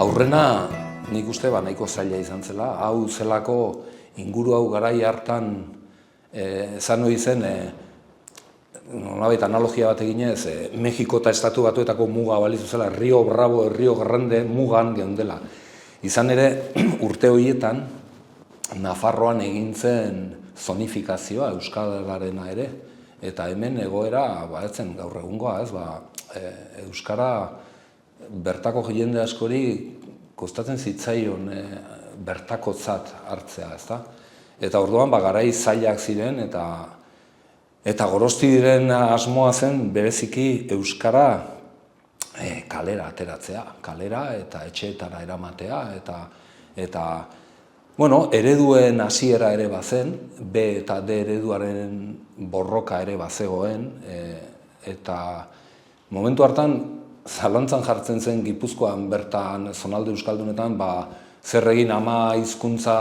Aurrena, nik uste nahiko zaila izan zela, hau zelako inguru hau garai hartan ezan hori zen, nolabait analogia bat eginez, Mexiko eta Estatu Batuetako muga balizu zela, Rio Bravo, Rio Grande mugan geundela. Izan ere, urte horietan, Nafarroan egin zen zonifikazioa Euskararena ere, eta hemen egoera, etzen gaur egungoa, Euskara bertako jende askori kostatzen zitzaion bertakotzat hartzea, ezta? Eta orduan garai zailak ziren eta Gorostiren asmoa zen bereziki Euskara kalera ateratzea, kalera eta etxeetara eramatea eta ereduen hasiera ere bazen, B eta D ereduaren borroka ere bazegoen eta momentu hartan zalantzan jartzen zen Gipuzkoan bertan zonalde euskaldunetan zer egin ama hizkuntza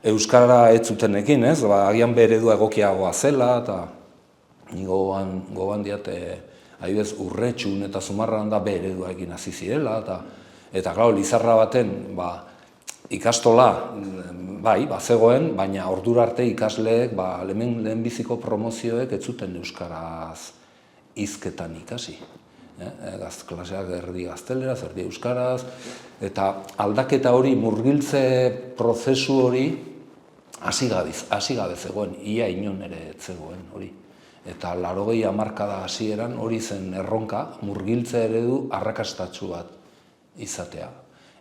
euskara ez zutenekin, ez? Agian B eredua egokiagoa zela eta ni gogoan diat adibidez Urretxun eta Zumarragan da B ereduarekin hasi zirela eta claro Lizarra baten ikastola bazegoen, baina ordura arte ikasleek lehenbiziko promozioek ez zuten euskaraz hizketan ikasi. Klaseak erdi gazteleraz, erdi euskaraz, eta aldaketa hori, murgiltze prozesu hori hasi gabe zegoen, ia inon ere ez zegoen hori. Eta 80 hamarkada hasieran hori zen erronka, murgiltze eredu arrakastatsu bat izatea.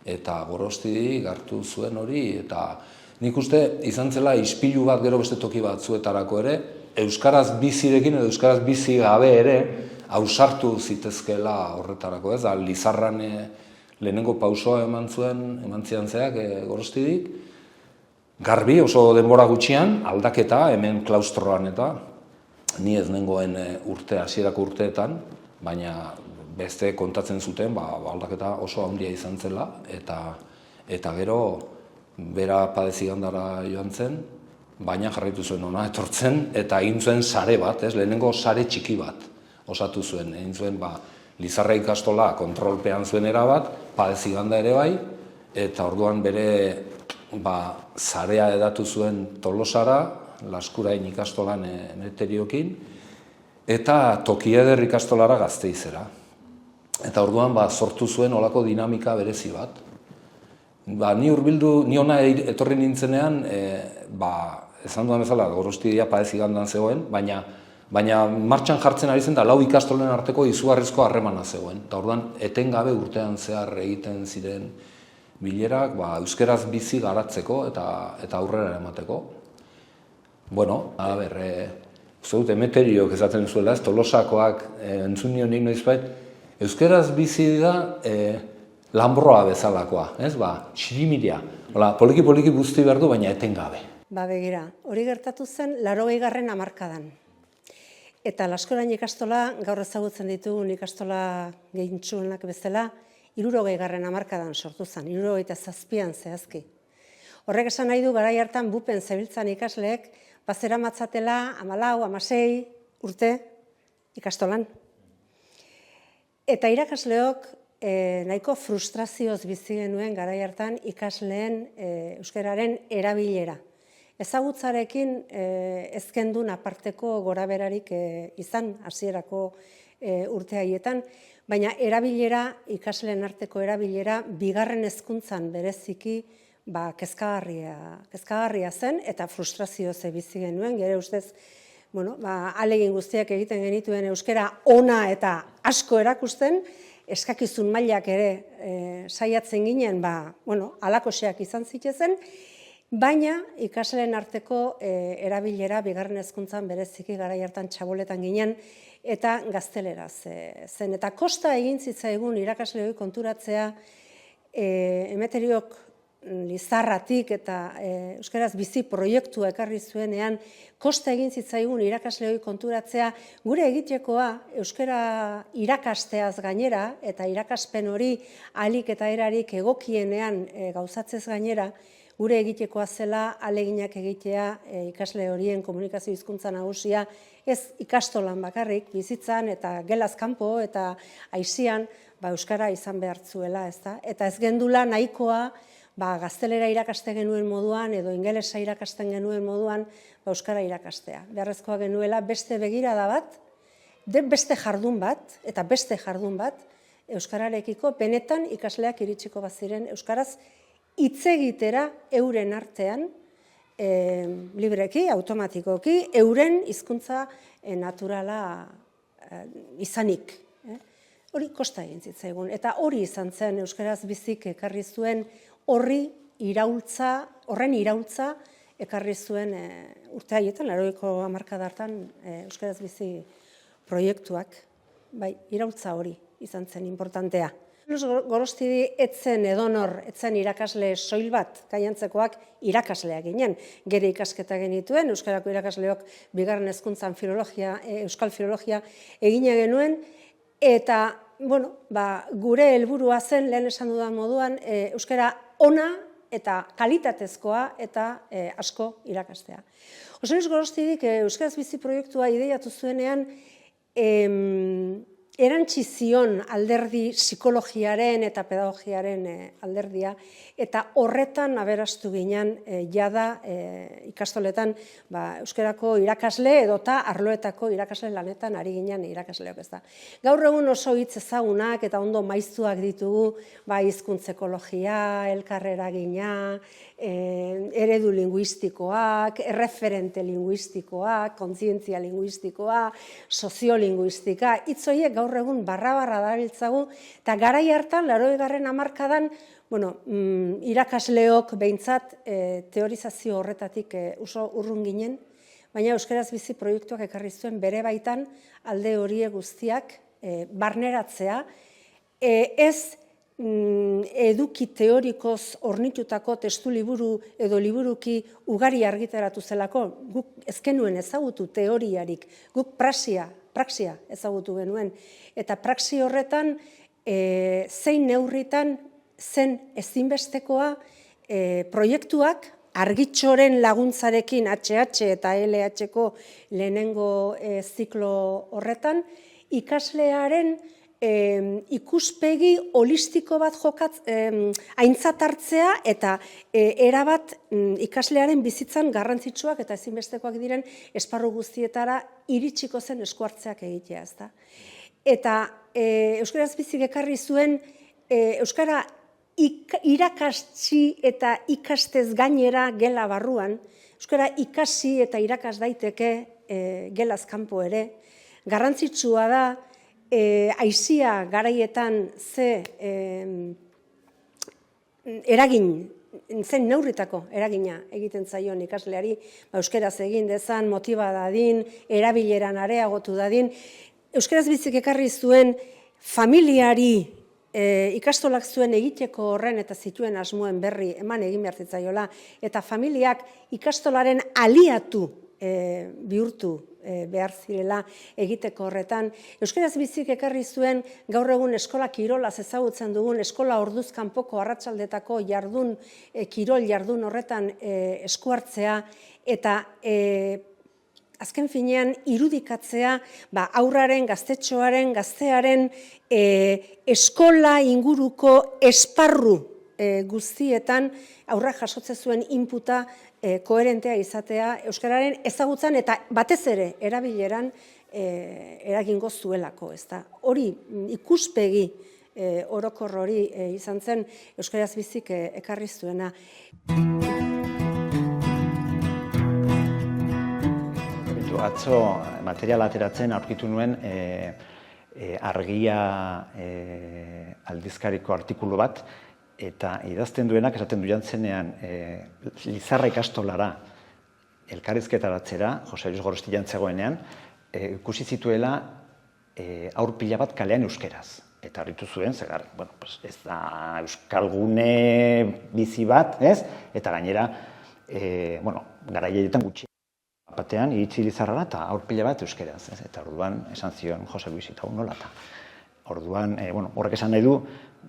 Eta Gorosti hartu zuen hori, eta nik uste izan zela ispilu bat gero beste toki batzuetarako ere, euskaraz bizirekin edo euskaraz bizi gabe ere, ausartu zitezkeela horretarako, ez? Lizarran lehenengo pausoa eman zian zeak Gorostidik, garbi oso denbora gutxian, aldaketa hemen klaustroan eta ni ez nengoen hasierako urteetan, baina beste kontatzen zuten, aldaketa oso handia izan zela, eta gero bera padezigandara joan zen, baina jarraitu zuen ona etortzen, eta egin zuen sare bat, lehenengo sare txiki bat osatu zuen, egin zuen Lizarra ikastola kontrolpean zuen erabat, padeziganda ere bai, eta orduan bere sarea edatu zuen Tolosara, Laskurain ikastolan Emeteriokin, eta Tokieder ikastolara Gasteizera. Eta orduan sortu zuen olako dinamika berezi bat. Ni ona etorri nintzenean, esan duan bezala, Gorostidia padezigandan zegoen, baina martxan jartzen ari zen da 4 ikastolen arteko izugarrizko harremana zegoen. Eta orduan, etengabe urtean zehar egiten ziren bilerak, euskeraz bizi garatzeko eta aurrera emateko. Uste dut Emeteriok esaten zuela, Tolosakoak entzun nion nik noizbait, euskeraz bizi da Lanbroa bezalakoa, txirimiria. Poliki guzti behar du, baina etengabe. Begira, hori gertatu zen 80. hamarkadan. Eta Laskurain ikastola, gaur ezagutzen ditugun ikastola gehitsuenak bezala, 60. hamarkadan sortu zen, 67an zehazki. Horrek esan nahi du, garai hartan bupen zebiltzan ikasleek, bazera matzatela 14-16 urte ikastolan. Eta irakasleok nahiko frustrazioz bizi genuen garai hartan ikasleen euskararen erabilera. Ezagutzarekin ezkendun aparteko goraberarik izan hasierako urte haietan, baina erabilera, ikasleen arteko erabilera, bigarren hezkuntzan bereziki kezkagarria zen eta frustrazioz bizi genuen, gero ustez, ahalegin guztiak egiten genituen euskara ona eta asko erakusten, eskakizun mailak ere saiatzen ginen, halakoxeak izan zitezen, baina ikasleen arteko erabilera bigarren hezkuntzan bereziki garai hartan txaboletan ginen eta gazteleraz zen. Eta kosta egin zitzaigun irakasleoi konturatzea Emeteriok Lizarratik eta euskaraz bizi proiektua ekarri zuenean, kosta egin zitzaigun irakasleoi konturatzea gure egitekoa euskara irakasteaz gainera eta irakaspen hori ahalik eta erarik egokienean gauzatzez gainera, gure egitekoa zela aleginak egitea ikasle horien komunikazio hizkuntza nagusia ez ikastolan bakarrik, bizitzan eta gelaz kanpo eta aisian euskara izan behartzuela, ezta? Eta ez gendula nahikoa gaztelera irakasten genuen moduan edo ingelesa irakasten genuen moduan euskara irakastea. Beharrezkoa genuela beste begirada bat, beste jardun bat eta beste jardun bat euskararekiko benetan ikasleak iritsiko baziren euskaraz hitz egitera euren artean libreki, automatikoki, euren hizkuntza naturala izanik. Hori kosta egin zitzaigun, eta hori izan zen euskaraz bizik ekarri zuen horren iraultza ekarri zuen urte haietan, 80ko hamarkada hartan euskaraz bizi proiektuak, iraultza hori izan zen importantea. Gorostidi etzen edonor, etzen irakasle soil bat, Kaiantzekoak irakasleak ginen. Gere ikasketa genituen, euskarako irakasleok bigarren hezkuntzan euskal filologia egine genuen, eta gure helburua zen, lehen esan dudan moduan, euskara ona eta kalitatezkoa eta asko irakastea. Jose Luis Gorostidik euskaraz bizi proiektua ideiatu zuenean, erantsi zion alderdi psikologiaren eta pedagogiaren alderdia, eta horretan aberastu ginen jada ikastoletan euskarako irakasle edota arloetako irakasle lanetan ari ginen irakasleok, ez da. Gaur egun oso hitz ezagunak eta ondo maiztuak ditugu hizkuntz ekologia, elkarreragina, eredu linguistikoak, erreferente linguistikoak, kontzientzia linguistikoa, soziolinguistika, hitz horiek gaur egun barra-barra dabiltzagu, eta garai hartan, 80. hamarkadan, irakasleok behintzat teorizazio horretatik oso urrun ginen, baina euskaraz bizi proiektuak ekarri zuen bere baitan alde horiek guztiak barneratzea, ez eduki teorikoz hornitutako testu liburu edo liburuki ugari argitaratu zelako, guk ezkenuen ezagutu teoriarik, guk praxia ezagutu genuen, eta praxi horretan zein neurritan zen ezinbestekoa proiektuak argitxoren laguntzarekin HH eta LH-ko lehenengo ziklo horretan, ikaslearen ikuspegi holistiko bat aintzat hartzea eta erabat ikaslearen bizitzan garrantzitsuak eta ezinbestekoak diren esparru guztietara iritsiko zen eskuartzeak egitea, ezta. Eta euskaraz bizik ekarri zuen euskara irakatsi eta ikastez gainera gela barruan, euskara ikasi eta irakas daiteke gelaz kanpo ere, garrantzitsua da aisia garaietan zen neurritako eragina egiten zaion ikasleari, euskaraz egin dezan, motiba dadin, erabileran areagotu dadin. Euskaraz bizik ekarri zuen familiari ikastolak zuen egiteko horren eta zituen asmoen berri eman egin behar zitzaiola, eta familiak ikastolaren aliatu bihurtu behar zirela egiteko horretan. Euskaraz bizik ekarri zuen gaur egun eskola kirolaz ezagutzen dugun eskola orduz kanpoko arratsaldetako kirol jardun horretan eskuartzea eta azken finean irudikatzea aurraren, gaztetxoaren, gaztearen eskola inguruko esparru guztietan aurrak jasotzen zuen inputa koherentea izatea euskararen ezagutzan eta batez ere erabileran eragingo zuelako, ezta. Hori ikuspegi orokor hori izan zen euskaraz bizik ekarri zuena. Atzo material ateratzen aurkitu nuen Argia aldizkariko artikulu bat, eta idazten duenak esaten du jantzenean Lizarra ikastolara elkarrizketaratzera, Jose Luis Gorosti jantzegoenean, ikusi zituela aur pila bat kalean euskeraz. Eta harritu zuen, zegar, ez da euskalgune bizi bat, ez? Eta gainera, garaietan gutxi. Batean, iritsi Lizarrara eta aur pila bat euskeraz, ez? Eta orduan esan zion Jose Luis eta nola eta. Orduan, horrek esan nahi du,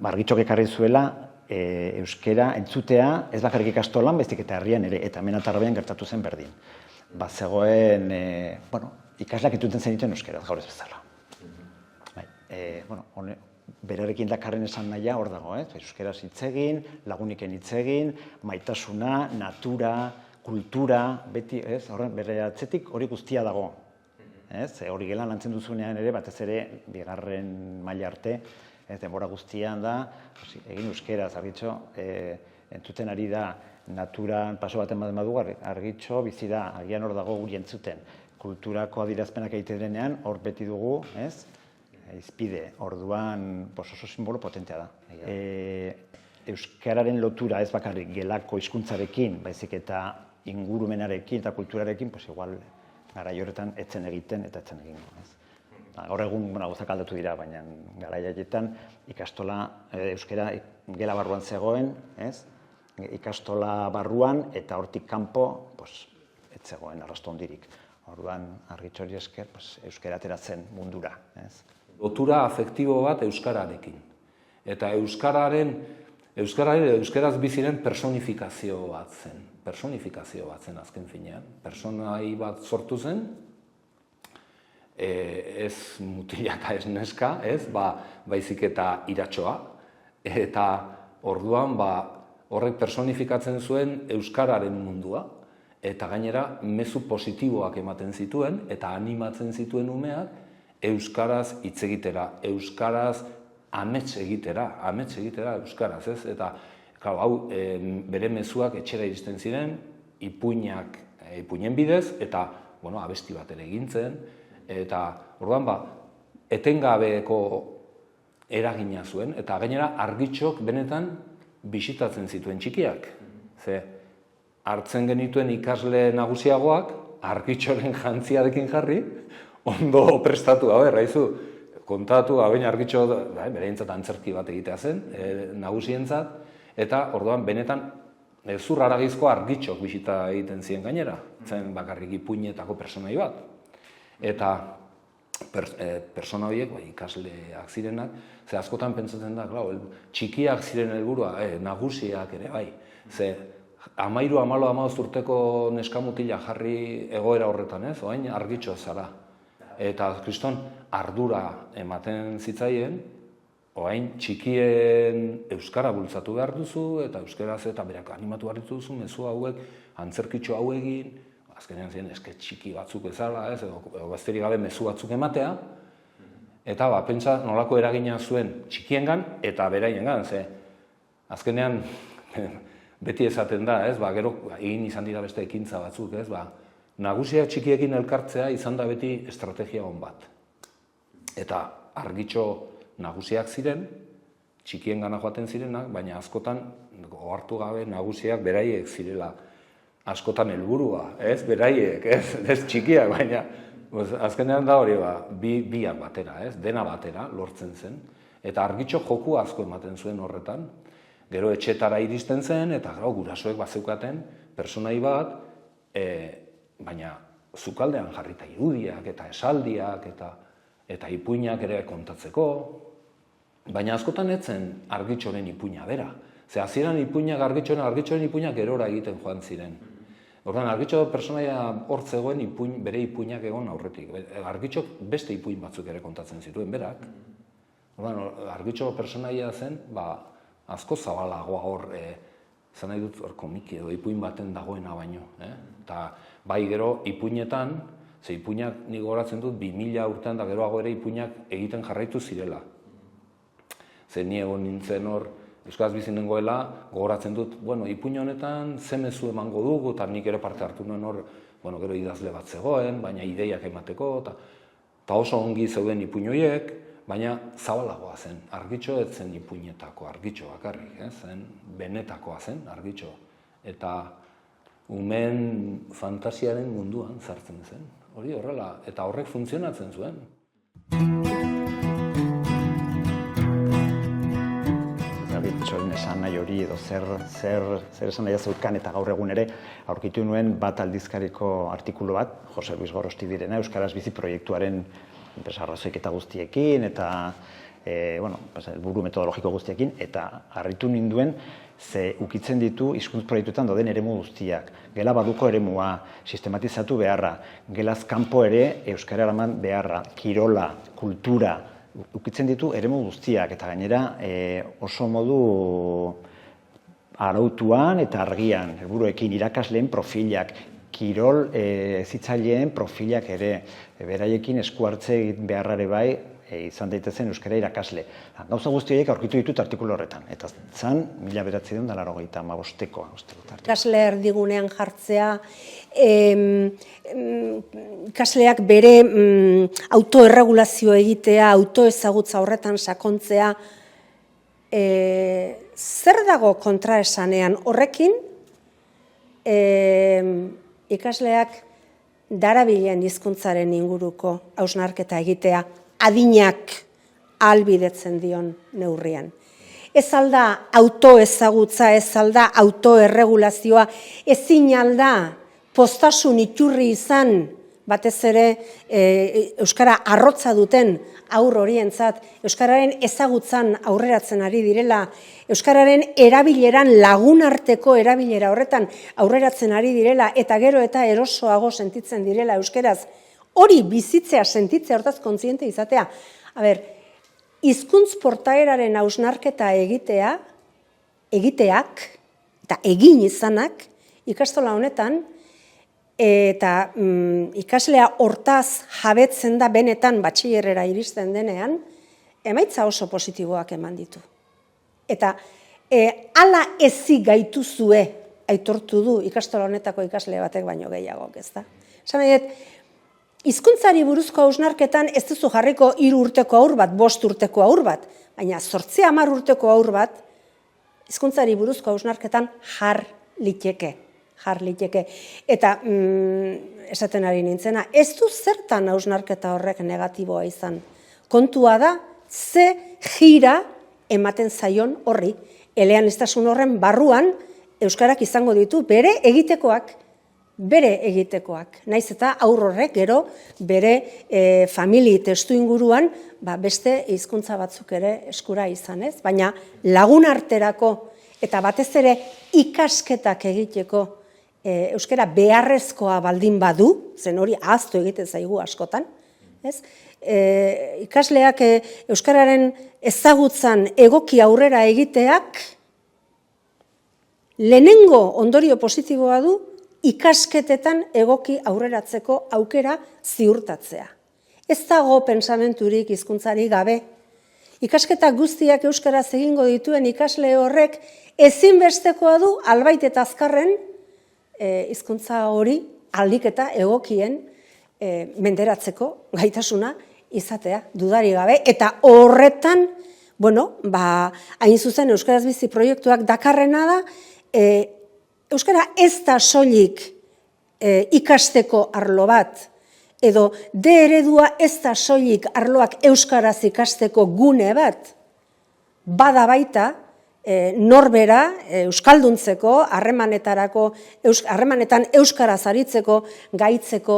argitxok ekarri zuela, euskera entzutea ez bakarrik ikastolan, baizik eta herrian ere, eta hemen Atarrabian gertatu zen berdin. Zegoen, ikasleak entzuten zenituen euskera, gaur ez bezala. Berarekin dakarren esan nahia hor dago, euskeraz hitz egin, laguniken hitz egin, maitasuna, natura, kultura, beti, bere atzetik hori guztia dago. Hori gelan lantzen duzunean ere, batez ere, bigarren maila arte, denbora guztian da, egin euskeraz, argitxo, entzuten ari da, naturan paso baten badugu, argitxo, bizi da, agian hor dago guri entzuten. Kulturako adierazpenak egiten denean, hor beti dugu, izpide, orduan oso simbolo potentea da. Euskararen lotura ez bakarrik gelako hizkuntzarekin, baizik eta ingurumenarekin eta kulturarekin, igual garai horretan etzen egiten eta etzen egingo. Gaur egun gauzak aldatu dira, baina garai haietan ikastola euskara gela barruan zegoen, ikastola barruan eta hortik kanpo ez zegoen arrasto hondirik. Orduan argitxori esker euskara ateratzen mundura. Lotura afektibo bat euskararekin. Eta euskaraz biziren personifikazio bat zen. Personifikazio bat zen azken finean. Personai bat sortu zen, ez mutilaka ez neska, baizik eta iratxoa. Eta orduan horrek personifikatzen zuen euskararen mundua. Eta gainera mezu positiboak ematen zituen eta animatzen zituen umeak euskaraz hitz egitera, euskaraz amets egitera euskaraz, Eta, hau, bere mezuak etxera iristen ziren, ipuinen bidez, eta, abesti bat ere egintzen, eta, orduan, etengabeko eragina zuen, eta gainera argitxok benetan bisitatzen zituen txikiak. Hartzen genituen ikasle nagusiagoak, argitxoren jantziarekin jarri, ondo prestatu, haizu, kontatu, baina argitxo, bereintzat antzerki bat egitea zen, nagusientzat, eta orduan benetan zurraragizko argitxok bisita egiten ziren gainera, zen bakarrik ipuinetako personai bat. Eta persona horiek, ikasleak zirenak, ze askotan pentsatzen da, txikiak ziren helburua, nagusiak ere, 13-14 urteko neskamutila jarri egoera horretan, orain argitxo zara. Eta kriston ardura ematen zitzaien, orain txikien euskara bultzatu behar duzu, eta euskaraz eta berak animatu behar duzu, mezu hauek, antzerkitxo hauekin, azkenean ziren eske txiki batzuk ezala, edo besterik gabe mezu batzuk ematea, eta pentsa nolako eragina zuen txikiengan eta beraiengan, azkenean beti esaten da, gero egin izan dira beste ekintza batzuk, nagusiak txikiekin elkartzea izan da beti estrategia on bat. Eta argitxo nagusiak ziren, txikien gana joaten zirenak, baina askotan, ohartu gabe, nagusiak beraiek zirela. Askotan helburua, beraiek, ez txikiak, baina azkenean da hori biak batera, dena batera lortzen zen. Eta argitxo joku asko ematen zuen horretan. Gero etxetara iristen zen, eta gurasoek bazeukaten personai bat, baina zukaldean jarrita irudiak eta esaldiak eta ipuinak ere kontatzeko, baina askotan etzen argitxoren ipuina bera. Hasieran ipuinak argitxoren ipuinak gerora egiten joan ziren. Orduan, argitxo personaia hor zegoen bere ipuinak egon aurretik. Argitxok beste ipuin batzuk ere kontatzen zituen berak. Orduan, argitxo personaia zen, asko zabalagoa hor, zan nahi dut komiki edo ipuin baten dagoena baino. Eta bai gero ipuinetan, ze ipuinak nik gogoratzen dut 2000 urtean da geroago ere ipuinak egiten jarraitu zirela. Ze ni egon nintzen hor, euskaraz bizi nengoela, gogoratzen dut, ipuin honetan ze mezu emango dugu, eta nik ere parte hartu nuen hor, gero idazle bat zegoen, baina ideiak emateko, eta oso ongi zeuden ipuin horiek, baina zabalagoa zen, argitxo ez zen ipuinetako argitxo bakarrik, zen benetakoa zen argitxo. Eta umeen fantasiaren munduan sartzen zen, hori horrela, eta horrek funtzionatzen zuen. Argitxoren esan nahi hori edo zer esan nahi zeukan eta gaur egun ere aurkitu nuen bat aldizkariko artikulu bat, Jose Luis Gorostidirena, Euskaraz Bizi proiektuaren arrazoik eta guztiekin, eta helburu metodologiko guztiekin, eta harritu ninduen ze ukitzen ditu hizkuntz proiektuetan dauden eremu guztiak. Gela baduko eremua, sistematizatu beharra, gelaz kanpo ere euskara eraman beharra, kirola, kultura, ukitzen ditu eremu guztiak, eta gainera oso modu arautuan eta argian, helburuekin irakasleen profilak, kirol hezitzaileen profilak ere, beraiekin esku hartze beharrare bai, izan daitezen euskara irakasle. Gauza guzti horiek aurkitu ditut artikulu horretan, eta zan 1985-koa. Ikasle erdigunean jartzea, ikasleak bere autoerregulazio egitea, autoezagutza horretan sakontzea, zer dago kontraesanean horrekin, ikasleak darabilen hizkuntzaren inguruko hausnarketa egitea, adinak ahalbidetzen dion neurrian. Ez alda autoezagutza, ez alda autoerregulazioa, ezin alda postasun iturri izan, batez ere euskara arrotza duten haur horientzat, euskararen ezagutzan aurreratzen ari direla, euskararen erabileran lagunarteko erabilera horretan aurreratzen ari direla, eta gero eta erosoago sentitzen direla euskeraz, hori bizitzea, sentitzea, hortaz kontziente izatea. Hizkuntz portaeraren hausnarketa egiteak, eta egin izanak, ikastola honetan, eta ikaslea hortaz jabetzen da benetan batxillerrera iristen denean, emaitza oso positiboak eman ditu. Eta hala ezi gaituzue aitortu du ikastola honetako ikasle batek baino gehiagok, ez da? Esan nahi dut, hizkuntzari buruzko hausnarketan ez duzu jarriko 3 urteko haur bat, 5 urteko haur bat, baina 8-10 urteko haur bat, hizkuntzari buruzko hausnarketan jar liteke. Eta esaten ari nintzena, ez du zertan hausnarketa horrek negatiboa izan. Kontua da, ze jira ematen zaion horri. Eleaniztasun horren barruan, euskarak izango ditu bere egitekoak. Naiz eta haur horrek gero bere famili testu inguruan beste hizkuntza batzuk ere eskura izan, ez? Baina lagun arterako eta batez ere ikasketak egiteko euskara beharrezkoa baldin badu, zen hori ahaztu egiten zaigu askotan, ez? Ikasleak euskararen ezagutzan egoki aurrera egiteak lehenengo ondorio positiboa du ikasketetan egoki aurreratzeko aukera ziurtatzea. Ez dago pensamenturik hizkuntzari gabe. Ikasketa guztiak euskaraz egingo dituen ikasle horrek ezinbestekoa du albait eta azkarren hizkuntza hori ahalik eta egokien menderatzeko gaitasuna izatea, dudari gabe. Eta horretan, hain zuzen Euskaraz Bizi proiektuak dakarrena da, euskara ez da soilik ikasteko arlo bat, edo D eredua ez da soilik arloak euskaraz ikasteko gune bat, bada baita norbera euskalduntzeko, harremanetan euskaraz aritzeko, gaitzeko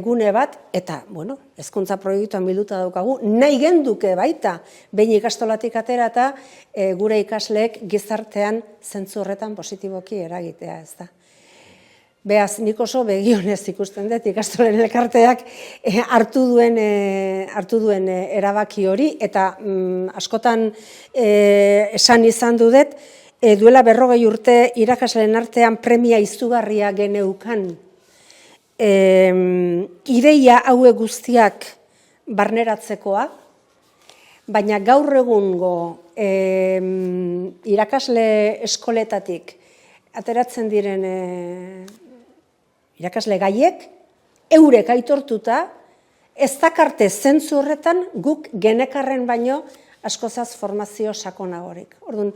gune bat, eta, hezkuntza proiektuan bilduta daukagu, nahi genduke baita, behin ikastolatik atera eta gure ikasleek gizartean zentzu horretan positiboki eragitea, ez da. Beaz, nik oso begionez ikusten dut ikastolen elkarteak hartu duen erabaki hori, eta askotan esan izan dut, duela 40 urte irakasleen artean premia izugarria geneukan. Ideia hauek guztiak barneratzekoa, baina gaur egungo irakasle eskoletatik ateratzen diren irakasle gaiek, eurek aitortuta, ez dakarte zentzu horretan guk genekarren baino askozaz formazio sakonagorik. Orduan,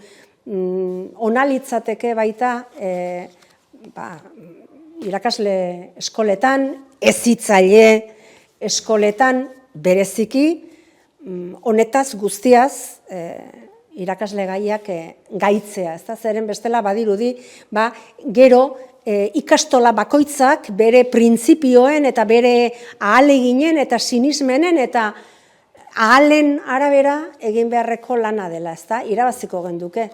ona litzateke baita irakasle eskoletan, hezitzaile eskoletan bereziki, honetaz guztiaz irakasle gaiak gaitzea. Ez da, zeren bestela badirudi, gero ikastola bakoitzak bere printzipioen eta bere ahaleginen eta sinismenen eta ahalen arabera egin beharreko lana dela, ezta? Irabaziko genduke.